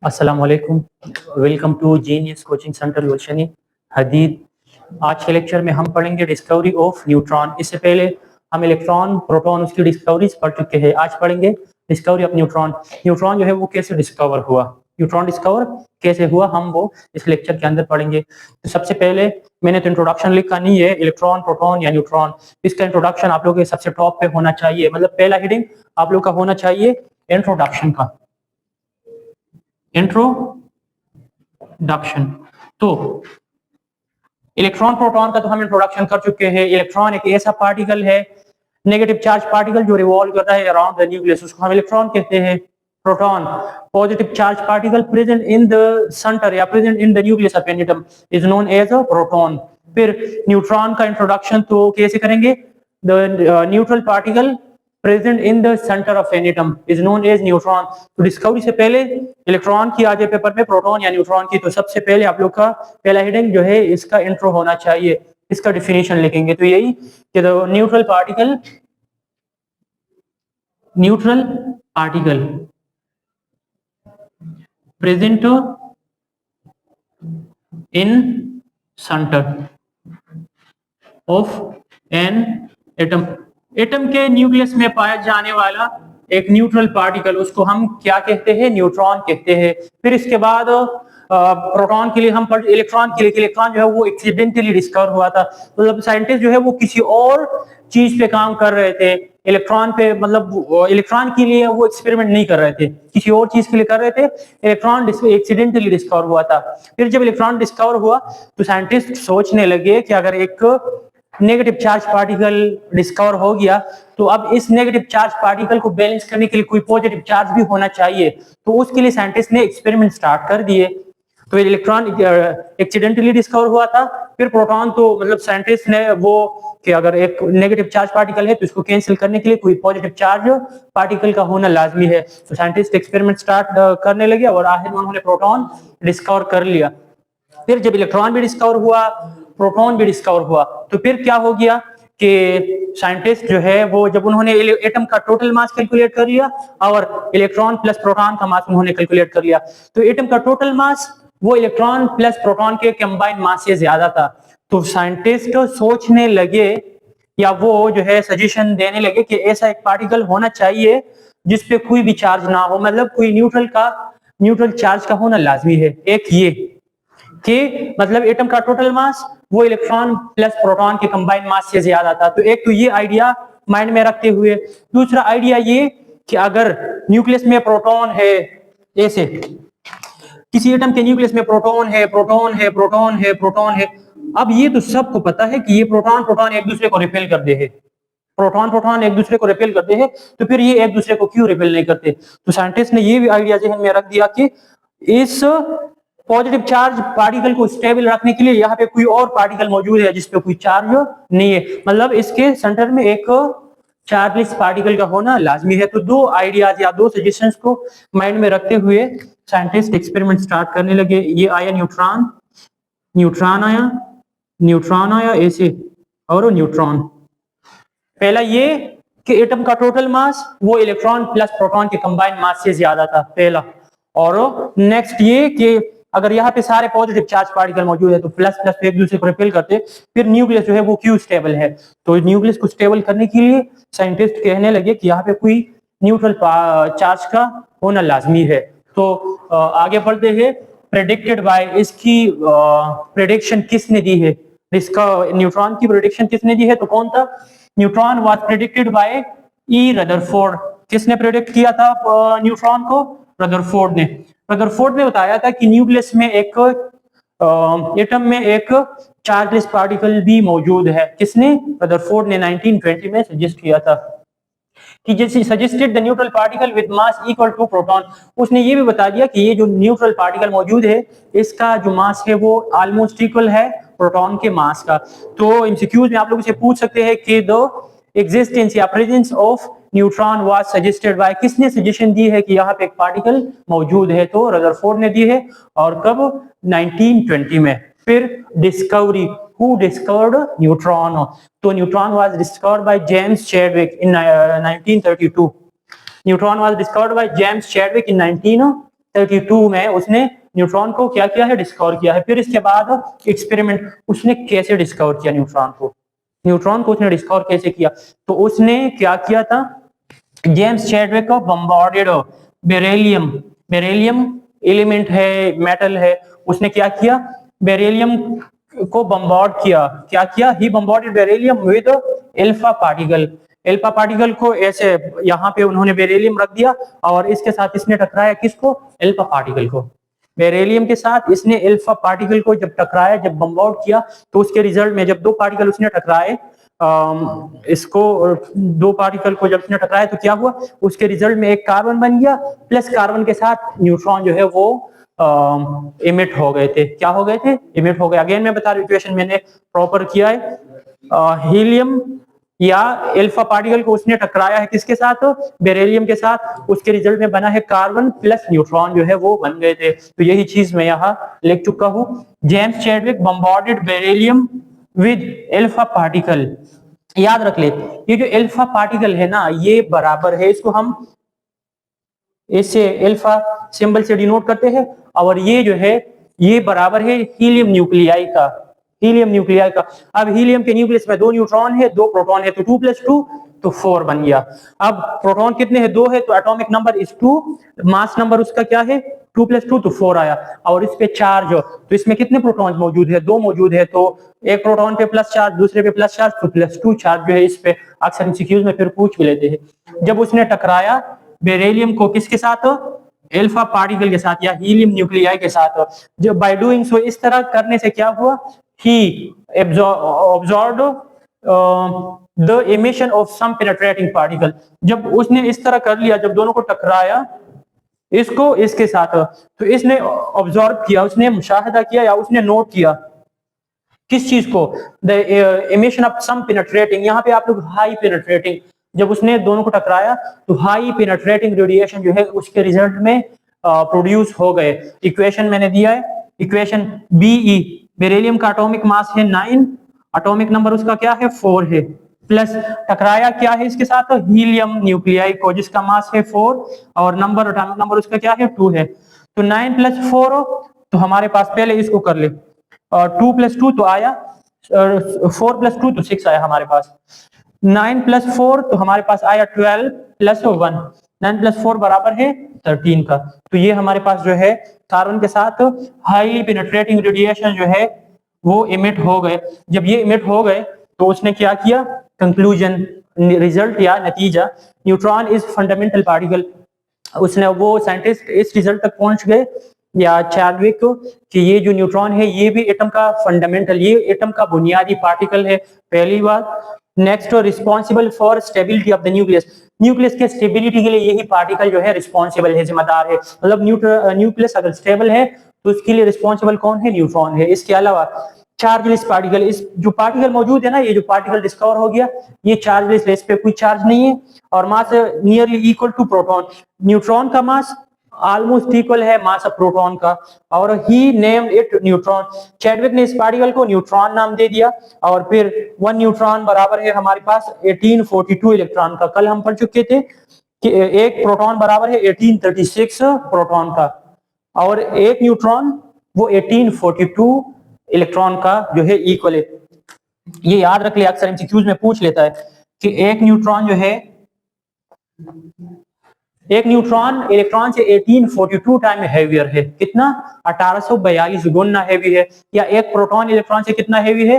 अस्सलाम वालेकुम। Welcome to genius coaching centre Gulshan-e Hadeed. आज के लेक्चर में हम पढ़ेंगे डिस्कवरी ऑफ न्यूट्रॉन। इससे पहले हम इलेक्ट्रॉन, प्रोटॉन, उसकी डिस्कवरीज पढ़ चुके हैं। आज पढ़ेंगे डिस्कवरी ऑफ न्यूट्रॉन। न्यूट्रॉन जो है वो कैसे डिस्कवर हुआ, न्यूट्रॉन डिस्कवर कैसे हुआ, हम वो इस लेक्चर के अंदर पढ़ेंगे। तो सबसे पहले मैंने तो इंट्रोडक्शन लिखा नहीं है, इलेक्ट्रॉन, प्रोटॉन या न्यूट्रॉन, इसका इंट्रोडक्शन आप लोगों के सबसे टॉप पे होना चाहिए। मतलब पहला हेडिंग आप लोग का होना चाहिए इंट्रोडक्शन का, इंट्रोडक्शन। तो इलेक्ट्रॉन प्रोटॉन का तो हम इंट्रोडक्शन कर चुके हैं। इलेक्ट्रॉन एक ऐसा पार्टिकल है, नेगेटिव चार्ज पार्टिकल, जो रिवॉल्व करता है अराउंड द न्यूक्लियस, उसको हम इलेक्ट्रॉन कहते हैं। Proton positive charge particle present in the centre या present in the nucleus of an atom is known as a proton. फिर न्यूट्रॉन का इंट्रोडक्शन तो कैसे करेंगे, the neutral particle present in the centre of an atom is known as neutron. तो discovery से पहले electron की आ जाए पेपर में, प्रोटॉन या न्यूट्रॉन की, तो सबसे पहले आप लोग का पहला हेडिंग जो है इसका इंट्रो होना चाहिए। इसका डिफिनेशन लिखेंगे तो यही कि the neutral particle present in centre of an atom, atom के न्यूक्लियस में पाया जाने वाला एक न्यूट्रल पार्टिकल, उसको हम क्या कहते हैं, न्यूट्रॉन कहते हैं। फिर इसके बाद प्रोटॉन के लिए हम इलेक्ट्रॉन के लिए, इलेक्ट्रॉन जो है वो एक्सीडेंटली डिस्कवर हुआ था। मतलब साइंटिस्ट जो है वो किसी और चीज पे काम कर रहे थे, इलेक्ट्रॉन पे, मतलब इलेक्ट्रॉन के लिए वो एक्सपेरिमेंट नहीं कर रहे थे, किसी और चीज के लिए कर रहे थे। इलेक्ट्रॉन एक्सीडेंटली डिस्कवर हुआ था। फिर जब इलेक्ट्रॉन डिस्कवर हुआ तो साइंटिस्ट सोचने लगे कि अगर एक नेगेटिव चार्ज पार्टिकल डिस्कवर हो गया तो अब इस नेगेटिव चार्ज पार्टिकल को बैलेंस करने के लिए कोई पॉजिटिव चार्ज भी होना चाहिए। तो उसके लिए साइंटिस्ट ने एक्सपेरिमेंट स्टार्ट कर दिए। तो इलेक्ट्रॉन एक्सीडेंटली डिस्कवर हुआ था। फिर प्रोटॉन तो मतलब साइंटिस्ट ने वो कि अगर एक नेगेटिव चार्ज पार्टिकल है तो इसको कैंसिल करने के लिए कोई पॉजिटिव चार्ज पार्टिकल का होना लाजमी है। तो साइंटिस्ट एक्सपेरिमेंट स्टार्ट करने लगे और आखिर में उन्होंने प्रोटॉन डिस्कवर कर लिया। फिर जब इलेक्ट्रॉन भी डिस्कवर हुआ, प्रोटॉन भी डिस्कवर हुआ, तो फिर क्या हो गया कि साइंटिस्ट जो है वो, जब उन्होंने एटम का टोटल मास कैलकुलेट कर लिया और इलेक्ट्रॉन प्लस प्रोटॉन का मास उन्होंने कैलकुलेट कर लिया, तो एटम का टोटल मास वो इलेक्ट्रॉन प्लस प्रोटॉन के कंबाइंड मास से ज्यादा था। तो साइंटिस्ट सोचने लगे या वो जो है सजेशन देने लगे कि ऐसा एक पार्टिकल होना चाहिए जिसपे कोई भी चार्ज ना हो, मतलब कोई न्यूट्रल चार्ज का होना लाजमी है। एक ये कि मतलब एटम का टोटल मास वो इलेक्ट्रॉन प्लस प्रोटॉन के कंबाइंड मास से ज्यादा था। तो एक तो ये आइडिया माइंड में रखते हुए, दूसरा आइडिया ये कि अगर न्यूक्लियस में प्रोटॉन है, ऐसे किसी एटम के न्यूक्लियस में प्रोटॉन है, प्रोटॉन है, प्रोटॉन है, प्रोटॉन है, अब ये तो सबको पता है कि ये प्रोटॉन प्रोटॉन एक दूसरे को रिपेल करते हैं, प्रोटॉन प्रोटॉन एक दूसरे को रिपेल करते हैं, तो फिर ये एक दूसरे को क्यों रिपेल नहीं करते। तो साइंटिस्ट ने ये भी आइडिया जहन में रख दिया कि इस पॉजिटिव चार्ज पार्टिकल को स्टेबल रखने के लिए यहाँ पे कोई और पार्टिकल मौजूद है जिसपे कोई चार्ज नहीं है, मतलब इसके सेंटर में एक चार्जलेस पार्टिकल का होना लाजमी है। तो दो आइडियाज या दो सजेशंस को माइंड में रखते हुए साइंटिस्ट एक्सपेरिमेंट स्टार्ट करने लगे। ये आया न्यूट्रॉन, न्यूट्रॉन आया ऐसे, और न्यूट्रॉन। पहला ये कि एटम का टोटल मास वो इलेक्ट्रॉन प्लस प्रोटॉन के कंबाइंड मास से ज्यादा था, पहला। और नेक्स्ट ये कि अगर यहाँ पे सारे पॉजिटिव चार्ज पार्टिकल मौजूद है तो प्लस प्लस एक दूसरे को रिपेल करते, फिर न्यूक्लियस जो है वो क्यों स्टेबल है। तो न्यूक्लियस को स्टेबल करने के लिए साइंटिस्ट कहने लगे कि यहाँ पे कोई न्यूट्रल चार्ज का होना लाजमी है। तो आगे बढ़ते हैं। प्रेडिक्टेड बाय, इसकी प्रेडिक्शन किसने दी है, इसका न्यूट्रॉन की प्रेडिक्शन किसने दी है, तो कौन था, neutron was predicted by E Rutherford. किसने प्रेडिक्ट किया था न्यूट्रॉन को, रदरफोर्ड ने। रदरफोर्ड ने बताया था कि न्यूक्लियस में एक एटम में एक चार्जलेस पार्टिकल भी मौजूद है। किसने, रदरफोर्ड ने 1920 में सजेस्ट किया था कि जैसे suggested the neutral particle with mass equal to proton. उसने ये भी बता दिया कि ये जो न्यूट्रल पार्टिकल मौजूद है इसका जो मास है वो ऑलमोस्ट इक्वल है प्रोटॉन के मास का। तो एमसीक्यूज में आप लोग से पूछ सकते हैं कि द एग्जिस्टेंस या presence of neutron was suggested by, किसने सजेशन दी है कि यहाँ पे एक पार्टिकल मौजूद है, तो रदरफोर्ड ने दी है। और कब, 1920 में। फिर डिस्कवरी, हु डिस्कवर्ड न्यूट्रॉन, तो neutron was discovered by James Chadwick in 1932। Neutron was discovered by James Chadwick in 1932। 1932 में उसने न्यूट्रॉन को क्या किया है, डिस्कवर किया है। फिर इसके बाद एक्सपेरिमेंट, उसने कैसे डिस्कवर किया न्यूट्रॉन को उसने डिस्कवर कैसे किया, तो उसने क्या किया था, जेम्स चैडविक को बम्बार्डेड बेरिलियम, बेरिलियम एलिमेंट है, मेटल है, उसने क्या किया, बेरिलियम को बम्बार्ड किया। क्या किया, he bombarded beryllium with alpha particle. Alpha particle को ऐसे यहाँ पे उन्होंने बेरिलियम रख दिया और इसके साथ इसने टकराया किसको, अल्फा पार्टिकल को। बेरिलियम के साथ इसने अल्फा पार्टिकल को जब टकराया, जब बम्बार्ड किया, तो उसके रिजल्ट में जब दो पार्टिकल उसने टकराए, इसको दो पार्टिकल को जब इसने टकराया तो क्या हुआ, उसके रिजल्ट में एक कार्बन बन गया, प्लस कार्बन के साथ न्यूट्रॉन जो है वो इमिट हो गए थे। क्या हो गए थे, इमिट हो गए। अगेन मैं बता रहा हूं, इक्वेशन मैंने प्रॉपर किया है। हीलियम या अल्फा पार्टिकल को उसने टकराया है किसके साथ, बेरिलियम के साथ, उसके रिजल्ट में बना है कार्बन प्लस न्यूट्रॉन जो है वो बन गए थे। तो यही चीज मैं यहाँ लिख चुका हूँ। James Chadwick bombarded beryllium with alpha particle. याद रख ले, ये जो अल्फा पार्टिकल है ना, ये बराबर है, इसको हम इससे अल्फा सिंबल से डिनोट करते हैं, और ये जो है ये बराबर है हीलियम न्यूक्लियाई का, हीलियम न्यूक्लियाई का। अब हीलियम के न्यूक्लियस में दो न्यूट्रॉन है, दो प्रोटॉन है, तो 2 + 2 तो 4 बन गया। अब प्रोटॉन कितने हैं, 2 है, तो atomic number is 2, mass number उसका क्या है, 2 + 2 तो 4 आया। और इस पे चार्ज, तो इसमें कितने प्रोटॉन मौजूद है, 2 मौजूद है, तो एक प्रोटॉन पे प्लस चार्ज, दूसरे पे प्लस चार्ज, तो +2 चार्ज जो है इस पे। अक्सर एमसीक्यूज में फिर पूछ भी लेते हैं। जब उसने टकराया बेरिलियम को किसके साथ, अल्फा पार्टिकल के साथ या हीलियम न्यूक्लियाई के साथ, जब बाय डूइंग सो, इस तरह करने से क्या हुआ, he absorbed the emission of some penetrating particle. जब उसने इस तरह कर लिया, जब दोनों को टकराया इसको इसके साथ, तो इसने ऑब्जॉर्व किया, उसने मुशाहिदा किया या उसने नोट किया किस चीज को, the emission of some penetrating. यहाँ पे आप लोग हाई पेनिट्रेटिंग, जब उसने दोनों को टकराया तो हाई पेनिट्रेटिंग रेडिएशन जो है उसके रिजल्ट में प्रोड्यूस हो गए। इक्वेशन मैंने दिया है, इक्वेशन बीई, बेरिलियम का एटॉमिक मास है 9, एटॉमिक नंबर उसका क्या है 4 है, प्लस टकराया क्या है इसके साथ, हीलियम न्यूक्लियाई को जिसका मास है 4 और नंबर, एटॉमिक नंबर उसका क्या है 2 है। तो 9 + 4, तो हमारे पास पहले इसको कर ले, और 2 + 2 तो आया, 4 + 2 तो 6 आया हमारे पास, 9 + 4 तो हमारे पास आया 12 + 1, 9 + 4 बराबर है 13 का। तो ये हमारे पास जो है कार्बन के साथ हाईली पेनिट्रेटिंग रेडिएशन जो है वो इमिट हो गए। जब ये इमिट हो गए तो उसने क्या किया, कंक्लूजन, रिजल्ट या नतीजा, न्यूट्रॉन इज फंडामेंटल पार्टिकल। उसने, वो साइंटिस्ट इस रिजल्ट तक पहुंच गए या चैडविक कि ये जो न्यूट्रॉन है ये भी एटम का फंडामेंटल, ये एटम का बुनियादी पार्टिकल है, पहली बात। Next, responsible for stability of the nucleus. Nucleus के स्टेबिलिटी के लिए यही पार्टिकल जो है रिस्पॉन्सिबल है, जिम्मेदार है। मतलब न्यूक्लियस अगर स्टेबल है तो उसके लिए रिस्पॉन्सिबल कौन है, न्यूट्रॉन है। इसके अलावा चार्जलेस पार्टिकल, इस जो पार्टिकल मौजूद है ना, ये जो पार्टिकल डिस्कवर हो गया ये चार्जलेस है, इस पे कोई चार्ज नहीं है, और mass nearly equal to proton. Neutron का मास ऑलमोस्ट इक्वल है मास ऑफ प्रोटॉन का, और ही नेम्ड इट न्यूट्रॉन। चैडविक ने इस पार्टिकल को न्यूट्रॉन नाम दे दिया, और फिर 1 न्यूट्रॉन बराबर है हमारे पास 1842 इलेक्ट्रॉन का। कल हम पढ़ चुके थे कि एक प्रोटॉन बराबर है 1836 प्रोटॉन का, और एक न्यूट्रॉन वो 1842 इलेक्ट्रॉन का जो है इक्वल है। ये याद रख ले, अक्सर एमसीक्यूज में पूछ लेता है कि एक न्यूट्रॉन जो है, एक न्यूट्रॉन इलेक्ट्रॉन से 1842 टाइम हैवियर है, कितना, 1842 गुना हैवी है, या एक प्रोटॉन इलेक्ट्रॉन से कितना हैवी है,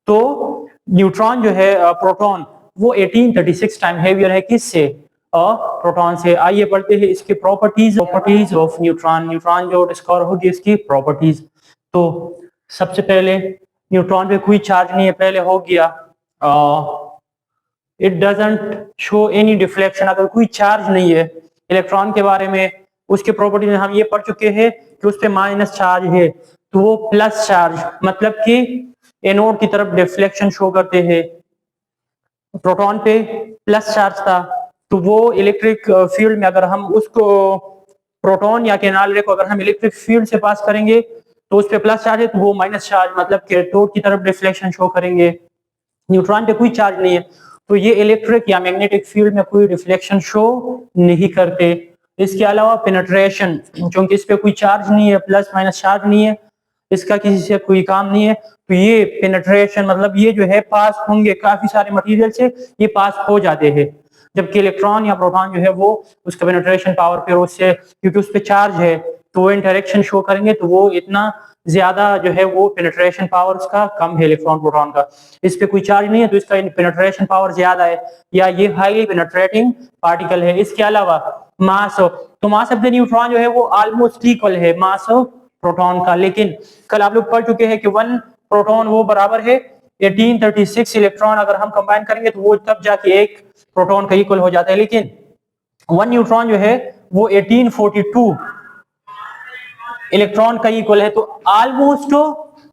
तो न्यूट्रॉन जो है प्रोटॉन वो 1836 टाइम हैवियर है, किससे, प्रोटॉन से। आइए पढ़ते हैं इसके प्रॉपर्टीज ऑफ न्यूट्रॉन। न्यूट्रॉन जो डिस्कवर होगी इसकी प्रॉपर्टीज। तो सबसे पहले न्यूट्रॉन पे कोई चार्ज नहीं है, पहले हो गया। It doesn't show any deflection, अगर कोई चार्ज नहीं है इलेक्ट्रॉन के बारे में, उसके प्रॉपर्टी में हम ये पढ़ चुके हैं कि उस पे माइनस चार्ज है, तो वो प्लस चार्ज, मतलब कि एनोड की तरफ डिफ्लेक्शन शो करते हैं। प्रोटॉन पे प्लस चार्ज था, तो वो इलेक्ट्रिक फील्ड में अगर हम उसको, प्रोटॉन या कैनाल को अगर हम इलेक्ट्रिक फील्ड से पास करेंगे तो उस पे प्लस चार्ज है, तो वो माइनस चार्ज, मतलब कैथोड की तरफ डिफ्लेक्शन शो करेंगे। न्यूट्रॉन पे कोई चार्ज नहीं है, तो ये इलेक्ट्रिक या मैग्नेटिक फील्ड में कोई रिफ्लेक्शन शो नहीं करते। इसके अलावा पेनिट्रेशन, क्योंकि इस पे कोई चार्ज नहीं है, प्लस माइनस चार्ज नहीं है, इसका किसी से कोई काम नहीं है, तो ये पेनिट्रेशन मतलब ये जो है पास होंगे काफी सारे मटेरियल से, ये पास हो जाते हैं, जबकि इलेक्ट्रॉन या प्रोटॉन जो है वो उसका पेनिट्रेशन पावर फिर उससे, क्योंकि उस पर चार्ज है तो वो इंटरेक्शन शो करेंगे, तो वो इतना ज्यादा जो है वो पेनिट्रेशन पावर उसका कम है इलेक्ट्रॉन प्रोटॉन का, इस पे कोई चार्ज नहीं है तो इसका पेनिट्रेशन पावर ज्यादा है, या ये हाईली पेनिट्रेटिंग पार्टिकल है। इसके अलावा मास, तो मास ऑफ द न्यूट्रॉन जो है वो ऑलमोस्ट इक्वल है मास ऑफ प्रोटॉन का, लेकिन कल आप लोग पढ़ चुके हैं कि 1 प्रोटॉन वो बराबर है 1836 इलेक्ट्रॉन, अगर हम कंबाइन करेंगे तो वो तब जाके एक प्रोटॉन का इक्वल हो जाता है, लेकिन 1 न्यूट्रॉन जो है वो 1842 इलेक्ट्रॉन का इक्वल है, तो ऑलमोस्ट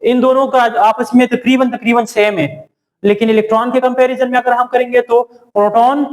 इन दोनों का आपस में तकरीबन सेम है, लेकिन इलेक्ट्रॉन के कंपैरिजन में अगर हम करेंगे तो प्रोटॉन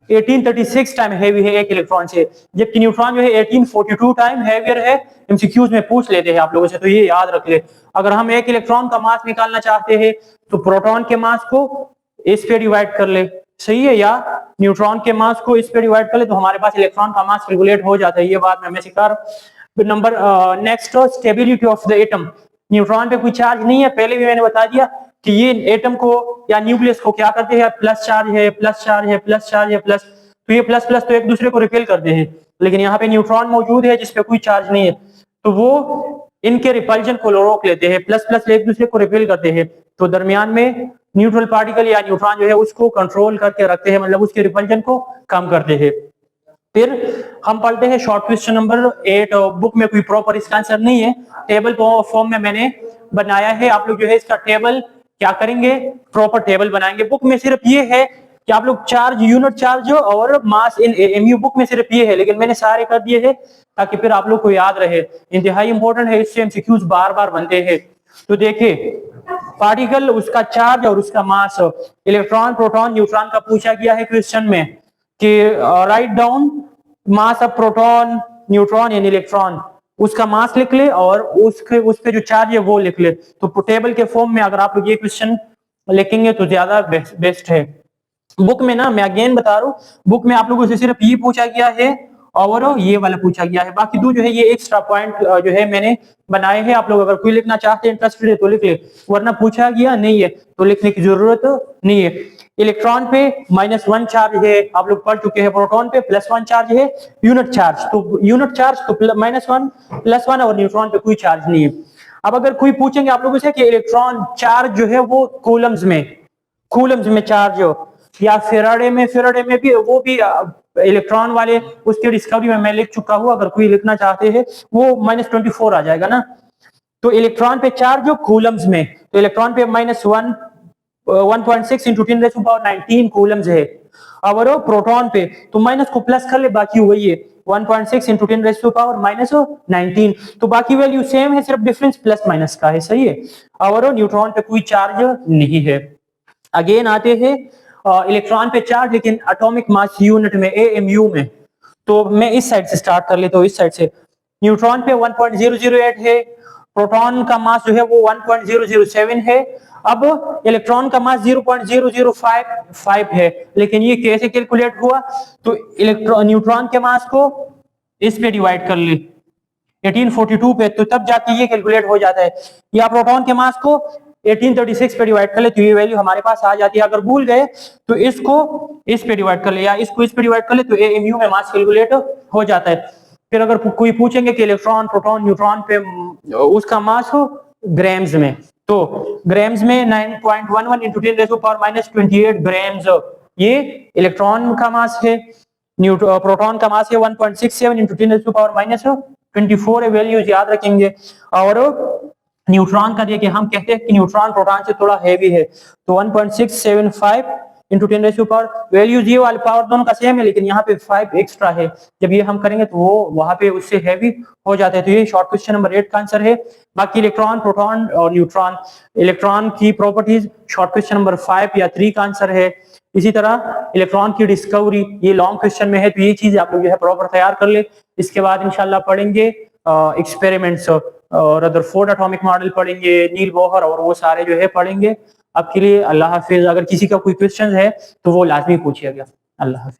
1836 टाइम हैवी है एक इलेक्ट्रॉन से, जबकि न्यूट्रॉन जो है 1842 टाइम हैवियर है। एमसीक्यूज में पूछ लेते हैं आप लोगों से, तो ये याद रख ले। अगर हम एक इलेक्ट्रॉन का मास निकालना चाहते हैं तो प्रोटॉन के मास को इस पे डिवाइड कर ले, सही है, या न्यूट्रॉन के मास को इस पे डिवाइड कर ले, तो हमारे पास इलेक्ट्रॉन का मास कैलकुलेट हो जाता है। ये बात मैं सिखा रहा हूं। Number next, stability of the atom. Neutron पे कोई चार्ज नहीं है, पहले भी मैंने बता दिया कि ये एटम को या न्यूक्लियस को क्या करते हैं, प्लस चार्ज है, प्लस चार्ज है, प्लस चार्ज है, प्लस, तो ये प्लस प्लस तो एक दूसरे को रिपेल करते हैं, लेकिन यहाँ पे न्यूट्रॉन मौजूद है जिसपे कोई चार्ज नहीं है, तो वो इनके रिपल्जन को रोक लेते हैं, प्लस प्लस एक दूसरे को रिपेल करते हैं, तो दरमियान में न्यूट्रल पार्टिकल या न्यूट्रॉन जो है उसको कंट्रोल करके रखते हैं, मतलब उसके रिपल्जन को कम करते हैं। फिर हम पढ़ते हैं शॉर्ट क्वेश्चन नंबर 8। बुक में कोई प्रॉपर इसका आंसर नहीं है, टेबल फॉर्म में मैंने बनाया है, आप लोग जो है इसका टेबल क्या करेंगे, प्रॉपर टेबल बनाएंगे। बुक में सिर्फ ये है कि आप लोग चार्ज, यूनिट चार्ज और मास इन एमयू, बुक में सिर्फ ये है, लेकिन मैंने सारे कर दिए हैं ताकि फिर आप लोग को याद रहे, इंतहाई इंपॉर्टेंट है, इससे एमसीक्यूज बार बार बनते हैं। तो देखिए, पार्टिकल, उसका चार्ज और उसका मास, इलेक्ट्रॉन, प्रोटॉन, न्यूट्रॉन का पूछा गया है क्वेश्चन में कि write down mass of proton, neutron and electron, उसका मास लिख ले और उस पे जो चार्ज है वो लिख ले। तो टेबल के फॉर्म में अगर आप लोग ये क्वेश्चन लिखेंगे तो ज्यादा बेस्ट है। बुक में ना, मैं अगेन बता रहा हूँ, बुक में आप लोगों से सिर्फ ये पूछा गया है और ये वाला पूछा गया है, बाकी दो जो है ये एक्स्ट्रा पॉइंट जो है मैंने बनाए हैं। आप लोग अगर कोई लिखना चाहते हैं, इंटरेस्टेड है तो लिख ले, वरना पूछा गया नहीं है तो लिखने की जरूरत नहीं है। इलेक्ट्रॉन पे -1 चार्ज है, आप लोग पढ़ चुके हैं। प्रोटॉन पे +1 चार्ज है, यूनिट चार्ज, तो यूनिट चार्ज तो -1 +1, और न्यूट्रॉन पे कोई चार्ज नहीं है। अब अगर कोई पूछेंगे आप लोगों से कि इलेक्ट्रॉन चार्ज जो है वो कूलम्स में चार्ज हो, या फेराडे में भी, वो भी इलेक्ट्रॉन वाले, उसके डिस्कवरी में मैं लिख चुका हूं, अगर कोई लिखना चाहते हैं वो -24 आ जाएगा ना। तो इलेक्ट्रॉन पे चार्ज हो कूलम्स में, तो इलेक्ट्रॉन पे -1.6 × 10⁻19 कूलम्स है, और प्रोटॉन पे तो माइनस को प्लस कर ले, बाकी वही है 1.6 × 10⁻19, तो बाकी वैल्यू सेम है, सिर्फ डिफरेंस प्लस माइनस का है, सही है। और न्यूट्रॉन पे कोई चार्ज नहीं है। अगेन आते हैं इलेक्ट्रॉन पे चार्ज, लेकिन एटॉमिक मास यूनिट में, एएमयू में, तो मैं इस साइड से स्टार्ट कर लेता हूं, इस साइड से। न्यूट्रॉन पे 1.008 है, प्रोटॉन का मास जो है वो 1.007 है, अब इलेक्ट्रॉन का मास 0.0055 है, लेकिन ये कैसे कैलकुलेट हुआ, तो न्यूट्रॉन के मास को इस पे डिवाइड कर ले 1842 पे, तो तब जाके ये कैलकुलेट हो जाता है, या प्रोटॉन के मास को 1836 पे डिवाइड कर ले, तो ये वैल्यू हमारे पास आ जाती है। अगर भूल गए तो इसको इस पे डिवाइड कर ले, या इसको इस पे डिवाइड कर ले, तो एएमयू में मास कैलकुलेट हो जाता है। फिर अगर कोई पूछेंगे कि इलेक्ट्रॉन, प्रोटॉन, न्यूट्रॉन पे उसका मास हो ग्राम्स में, तो ग्राम्स में 9.11 × 10⁻28 ग्राम्स ये इलेक्ट्रॉन का मास है। प्रोटॉन का मास है 1.67 × 10⁻24 वैल्यूज याद रखेंगे। और न्यूट्रॉन का देखिए, हम कहते हैं कि न्यूट्रॉन प्रोटॉन से थोड़ा हैवी है, तो 1.675 × 10⁻, वैल्यूज ये वाले पावर दोनों का सेम है, लेकिन यहाँ पे 5 एक्स्ट्रा है, जब ये हम करेंगे तो वो वहां पे उससे हैवी हो जाता है। तो ये शॉर्ट क्वेश्चन नंबर 8 का आंसर है। बाकी इलेक्ट्रॉन, प्रोटॉन और न्यूट्रॉन, इलेक्ट्रॉन की प्रॉपर्टीज शॉर्ट क्वेश्चन नंबर 5 या 3 का आंसर है। इसी तरह इलेक्ट्रॉन की डिस्कवरी, ये लॉन्ग क्वेश्चन में है, तो ये चीज आप लोग जो है प्रॉपर तैयार कर ले। इसके बाद इंशाल्लाह पढ़ेंगे एक्सपेरिमेंट्स, और रदरफोर्ड एटॉमिक मॉडल पढ़ेंगे, नील बोहर, और वो सारे जो है पढ़ेंगे। अब के लिए अल्लाह हाफिज। अगर किसी का कोई क्वेश्चन है तो वो लाजमी पूछिएगा। अल्लाह हाफिज।